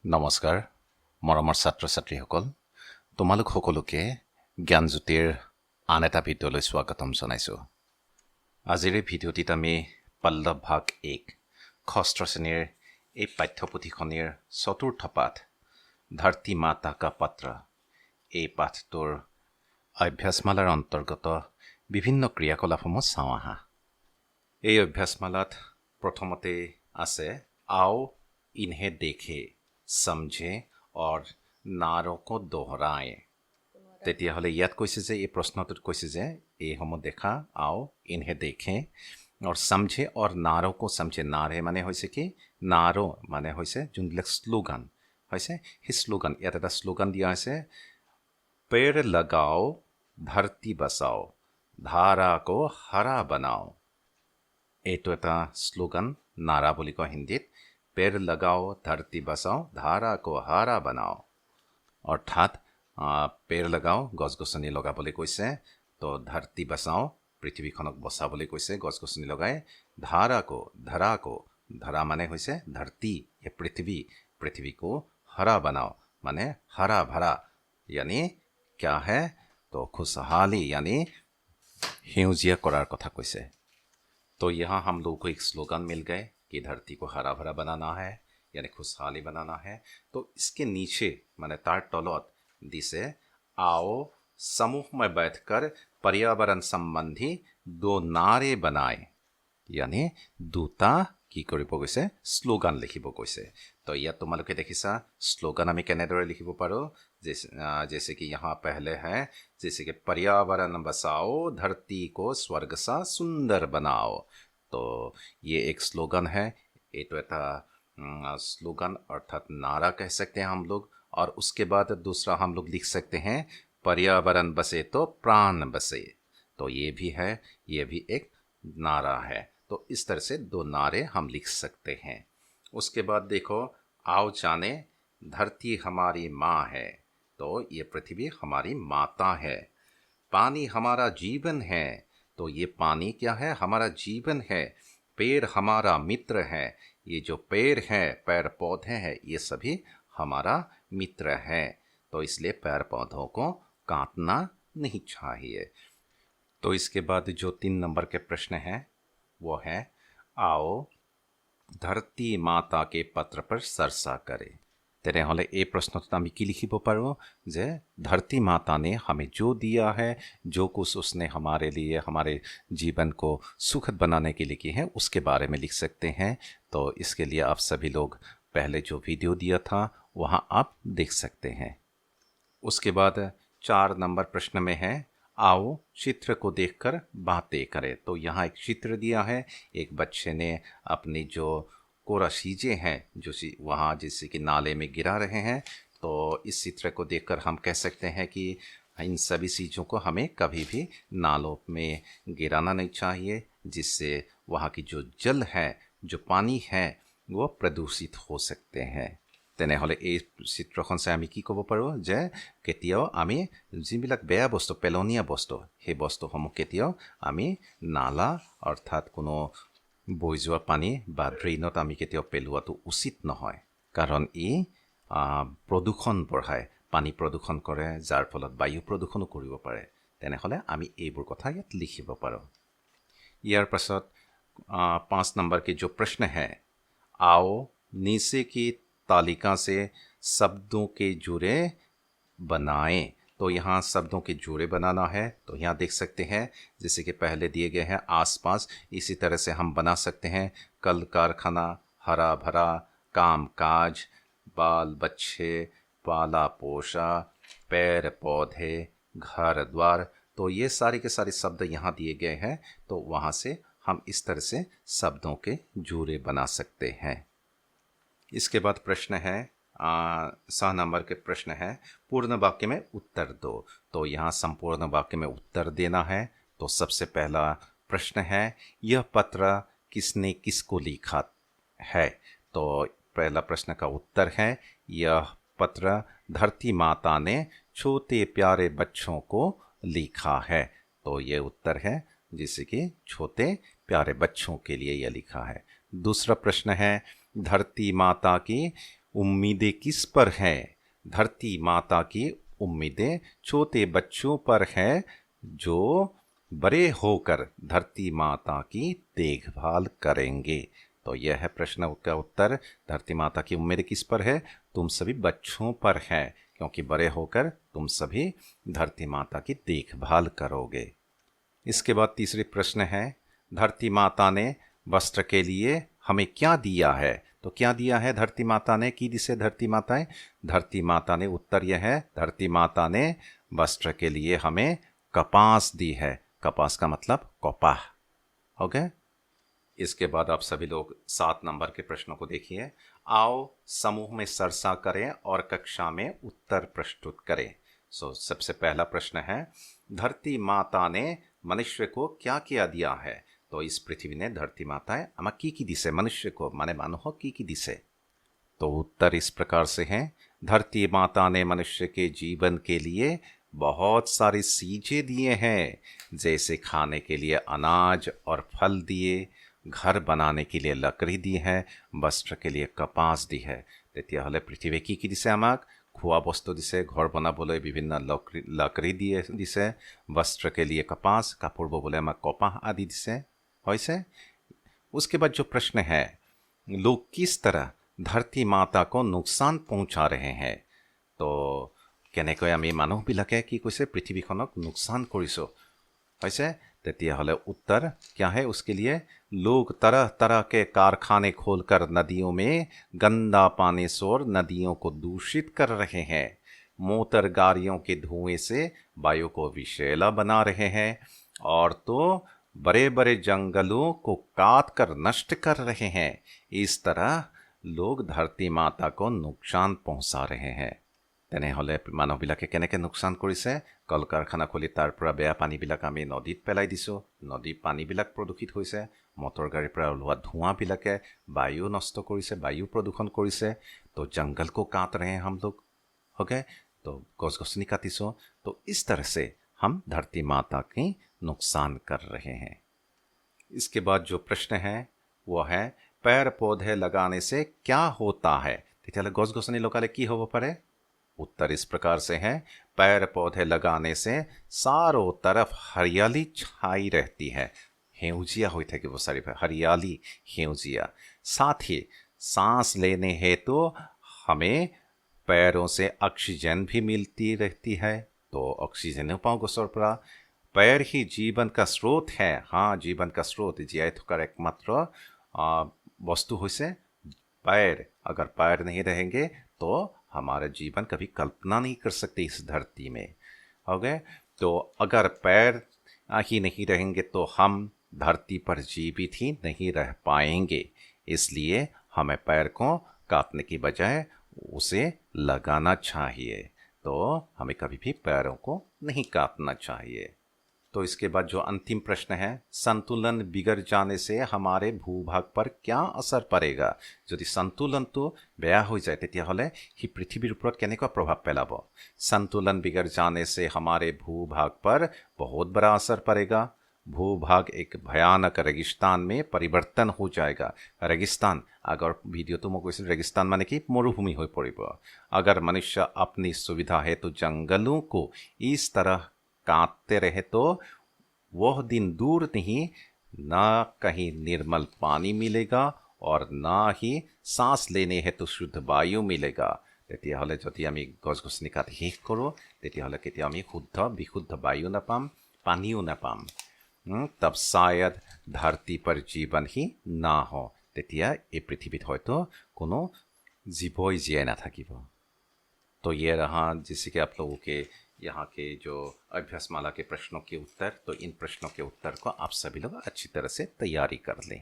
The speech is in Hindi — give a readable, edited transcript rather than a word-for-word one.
নমস্কাৰ মৰমৰ ছাত্ৰ ছাত্ৰীসকল তোমালোক সকলোকে জ্ঞানজ্যোতিৰ আন এটা ভিডিঅ'লৈ স্বাগতম জনাইছোঁ। আজিৰ এই ভিডিঅ'টিত আমি পল্লৱ ভাগ 1 ষষ্ঠ শ্ৰেণীৰ এই পাঠ্যপুথিখনিৰ চতুৰ্থ পাঠ ধৰতী মাতা কা পত্ৰ এই পাঠটোৰ অভ্যাসমালাৰ অন্তৰ্গত বিভিন্ন ক্ৰিয়াকলাপসমূহ চাওঁ আহা। এই অভ্যাসমালাত প্ৰথমতে আছে आओ इन्हें देखे समझे और नारों को दोहराएं। তেতিয়াহ'লে ইয়াত কৈছে যে এই প্ৰশ্নটোত কৈছে যে এইসমূহ দেখা आओ इन्हें देखें और समझे और नारों को समझे। नारे মানে হৈছে কি नारो মানে হৈছে যোনবিলাক শ্লোগান হৈছে সেই শ্লোগান ইয়াত এটা শ্লোগান দিয়া হৈছে पेड़ लगाओ धरती बसाओ धारा को हरा बनाओ। এইটো এটা শ্লোগান नारा বুলি কয় হিন্দীত पेड़ लगाओ धरती बसाओ धारा को हरा बनाओ অৰ্থাৎ पेड़ लगाओ গছ গছনি লগাবলৈ কৈছে তো धरती बसाओ পৃথিৱীখনক বচাবলৈ কৈছে গছ গছনি লগাই धारा को धरा মানে হৈছে धरती ये पृथ्वी को हरा बनाओ माने हरा भरा यानी क्या है तो खुशहाली यानी সেউজীয়া কৰাৰ কথা কৈছে। तो यहाँ हम लोग को एक स्लोगन मिल गए कि धरती को हरा भरा बनाना है यानी खुशहाली बनाना है। तो इसके नीचे माने तार तलत दिसे आओ समूह में बैठकर पर्यावरण संबंधी दो नारे बनाए यानी দুটা কি কৰিব কৈছে স্লোগান লিখিব কৈছে। तो ইয়াত তোমালোকে দেখিছা স্লোগান আমি কেনেদৰে লিখিব পাৰো जैसे कि यहाँ पहले है जैसे कि पर्यावरण बसाओ धरती को स्वर्ग सा सुंदर बनाओ। तो ये एक स्लोगन है ये तो एक स्लोगन अर्थात नारा कह सकते हैं हम लोग। और उसके बाद दूसरा हम लोग लिख सकते हैं पर्यावरण बसे तो प्राण बसे। तो ये भी है ये भी एक नारा है। तो इस तरह से दो नारे हम लिख सकते हैं। उसके बाद देखो आओ जाने धरती हमारी माँ है तो ये पृथ्वी हमारी माता है। पानी हमारा जीवन है तो ये पानी क्या है हमारा जीवन है। पेड़ हमारा मित्र है ये जो पेड़ है पेड़ पौधे हैं ये सभी हमारा मित्र है। तो इसलिए पेड़ पौधों को काटना नहीं चाहिए। तो इसके बाद जो 3 नंबर के प्रश्न हैं वो है आओ धरती माता के पत्र पर चर्चा करें। তেনেহ'লে এই প্ৰশ্নটোত আমি কি লিখিব পাৰোঁ যে धरती माता ने हमें जो दिया है जो कुछ उसने हमारे लिए हमारे जीवन को सुखद बनाने के लिए की है उसके बारे में लिख सकते हैं। तो इसके लिए आप सभी लोग पहले जो वीडियो दिया था वहाँ आप देख सकते हैं। उसके बाद 4 नंबर प्रश्न में है आओ चित्र को देखकर बातें करें। तो यहाँ एक चित्र दिया है एक बच्चे ने अपनी जो कोरा चीज़ें हैं जो वहाँ जैसे कि नाले में गिरा रहे हैं। तो इस चित्र को देखकर हम कह सकते हैं कि इन सभी चीज़ों को हमें कभी भी नालों में गिराना नहीं चाहिए जिससे वहाँ की जो जल है जो पानी है वो प्रदूषित हो सकते हैं। তেনেহ'লে এই চিত্ৰখন চাই আমি কি ক'ব পাৰোঁ যে কেতিয়াও আমি যিবিলাক বেয়া বস্তু পেলনীয়া বস্তু সেই বস্তুসমূহ কেতিয়াও আমি নালা অৰ্থাৎ কোনো বৈ যোৱা পানী বা ড্ৰেইনত আমি কেতিয়াও পেলোৱাটো উচিত নহয় কাৰণ ই প্ৰদূষণ বঢ়ায় পানী প্ৰদূষণ কৰে যাৰ ফলত বায়ু প্ৰদূষণো কৰিব পাৰে। তেনেহ'লে আমি এইবোৰ কথা ইয়াত লিখিব পাৰোঁ। ইয়াৰ পাছত 5 नंबर के जो प्रश्न है आओ नीचे की तालिका से शब्दों के जोड़े बनाएं। तो यहाँ शब्दों के जोड़े बनाना है। तो यहाँ देख सकते हैं जैसे कि पहले दिए गए हैं आसपास इसी तरह से हम बना सकते हैं कल कारखाना हरा भरा काम काज बाल बच्चे पाला पोषा पेड़ पौधे घर द्वार। तो ये सारे के सारे शब्द यहाँ दिए गए हैं। तो वहाँ से हम इस तरह से शब्दों के जोड़े बना सकते हैं। इसके बाद प्रश्न है 6 नंबर के प्रश्न है पूर्ण वाक्य में उत्तर दो। तो यहाँ संपूर्ण वाक्य में उत्तर देना है। तो सबसे पहला प्रश्न है यह पत्र किसने किसको लिखा है। तो पहला प्रश्न का उत्तर है यह पत्र धरती माता ने छोटे प्यारे बच्चों को लिखा है। तो ये उत्तर है जिसे कि छोटे प्यारे बच्चों के लिए यह लिखा है। दूसरा प्रश्न है धरती माता की उम्मीदें किस पर हैं? धरती माता की उम्मीदें छोटे बच्चों पर हैं जो बड़े होकर धरती माता की देखभाल करेंगे। तो यह है प्रश्न का उत्तर। धरती माता की उम्मीदें किस पर है? तुम सभी बच्चों पर है, क्योंकि बड़े होकर तुम सभी धरती माता की देखभाल करोगे। इसके बाद तीसरी प्रश्न है, धरती माता ने वस्त्र के लिए हमें क्या दिया है? तो क्या दिया है धरती माता ने? की दिसे धरती माताएं? धरती माता ने, उत्तर यह है, धरती माता ने वस्त्र के लिए हमें कपास दी है। कपास का मतलब कपाह। ओके। इसके बाद आप सभी लोग 7 नंबर के प्रश्नों को देखिए। आओ समूह में चर्चा करें और कक्षा में उत्तर प्रस्तुत करें। सबसे पहला प्रश्न है, धरती माता ने मनुष्य को क्या क्या दिया है? तो इस पृथ्वी ने धरती माताएं आमा की दिसे मनुष्य को माने मानुह की दिसे? तो उत्तर इस प्रकार से है, धरती माता ने मनुष्य के जीवन के लिए बहुत सारी चीजें दिए हैं, जैसे खाने के लिए अनाज और फल दिए, घर बनाने के लिए लकड़ी दी है, वस्त्र के लिए कपास दी है। তেতিয়া হলে পৃথিৱীয়ে কি দিছে? আমাক খোৱা বস্তু দিছে, ঘৰ বনাবলৈ বিভিন্ন লকড়ি দিছে, वस्त्र के लिए कपास, কাপোৰ ববলৈ আমাক কপাহ आदि दिसे। होइसे? उसके बाद जो प्रश्न है, लोग किस तरह धरती माता को नुकसान पहुंचा रहे हैं? तो কেনেকৈ আমি মানুহবিলাকে কি কৈছে? পৃথিৱীখনক नुकसान কৰিছো। होइसे? তেতিয়া হলে उत्तर क्या है उसके लिए? लोग तरह तरह के कारखाने खोलकर नदियों में गंदा पानी छोड़ नदियों को दूषित कर रहे हैं। मोटर गाड़ियों के धुएं से वायु को विषैला बना रहे हैं, और तो बड़े बड़े जंगलों को काट कर नष्ट कर रहे हैं। इस तरह लोग धरती माता को नुकसान पहुंचा रहे हैं। তেনেহ'লে মানুহবিলাকে কেনেকৈ নুকচান কৰিছে? কল কাৰখানা খুলি তাৰ পৰা বেয়া পানীবিলাক আমি নদীত পেলাই দিছোঁ, নদীৰ পানীবিলাক প্ৰদূষিত হৈছে। মটৰ গাড়ীৰ পৰা ওলোৱা ধোঁৱাবিলাকে বায়ু নষ্ট কৰিছে, বায়ু প্ৰদূষণ কৰিছে। তো जंगल को काट रहे हैं हम लोग। ओके, तो गछ गछनी काटिছোঁ। तो इस तरह से हम धरती माता की नुकसान कर रहे हैं। इसके बाद जो प्रश्न है वो है, पेड़ पौधे लगाने से क्या होता है? তেতিয়াহ'লে গছ গছনি লগালে কি হ'ব পাৰে? उत्तर इस प्रकार से है, पेड़ पौधे लगाने से चारों तरफ हरियाली छाई रहती है। हेउजिया हुई थे कि वो सारी हरियाली हेउजिया। साथ ही सांस लेने हेतु हमें पैरों से ऑक्सीजन भी मिलती रहती है। तो ऑक्सीजन पाओ गसर परा। पैर ही जीवन का स्रोत है। हाँ, जीवन का स्रोत, जीआई थकार एकमात्र वस्तु हुई पैर। अगर पैर नहीं रहेंगे तो हमारा जीवन कभी कल्पना नहीं कर सकते इस धरती में। हो गए? तो अगर पैर ही नहीं रहेंगे तो हम धरती पर जीवित ही नहीं रह पाएंगे। इसलिए हमें पैर को काटने की बजाय उसे लगाना चाहिए। तो हमें कभी भी पैरों को नहीं काटना चाहिए। तो इसके बाद जो अंतिम प्रश्न है, संतुलन बिगड़ जाने से हमारे भूभाग पर क्या असर पड़ेगा? यदि संतुलन तो बेया हो जाए तेतियाहले ही पृथ्वीर ऊपर केनेকুৱা प्रभाव पेलाब? संतुलन बिगड़ जाने से हमारे भूभाग पर बहुत बड़ा असर पड़ेगा। भूभाग एक भयानक रेगिस्तान में परिवर्तन हो जाएगा। रेगिस्तान, अगर वीडियो तो मैं कैसे रेगिस्तान माने कि मरुभूमि हो पड़ेगा। अगर मनुष्य अपनी सुविधा हेतु जंगलों को इस तरह काटते रहे तो वह दिन दूर नहीं, ना कहीं निर्मल पानी मिलेगा और ना ही सांस लेने हेतु शुद्ध वायु मिलेगा। তেতিয়াহ'লে যদি আমি গছ গছনি কাটি শেষ কৰোঁ তেতিয়াহ'লে কেতিয়া আমি শুদ্ধ বিশুদ্ধ বায়ু নাপাম, পানীও নাপাম। तब शायद धरती पर जीवन ही ना हो। তেতিয়া এই পৃথিৱীত হয়তো কোনো জীৱই জীয়াই নাথাকিব। तो ये रहा जैसे कि आप लोगों के यहाँ के जो अभ्यासमाला के प्रश्नों के उत्तर। तो इन प्रश्नों के उत्तर को आप सभी लोग अच्छी तरह से तैयारी कर लें।